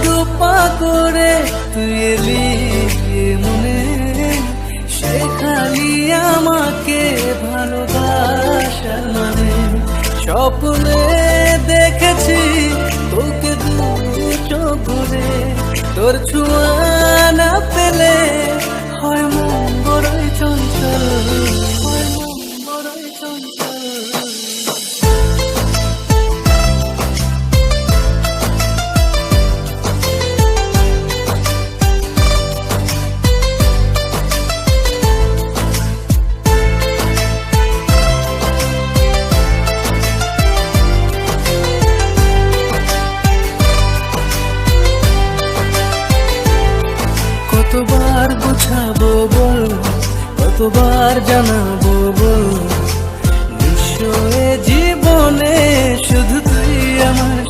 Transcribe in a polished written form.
দুপা করে তুই এলি মনে, শেখালি আমাকে ভালোবাসার মানে। স্বপ্নে দেখেছি তোকে দু চোখ ভরে, তোর ছোঁয়া না পেলে হয় মন বড়ই চঞ্চল, হয় মন বড়ই চঞ্চল। কতবার বুঝাবো বল, কতবার জানাবো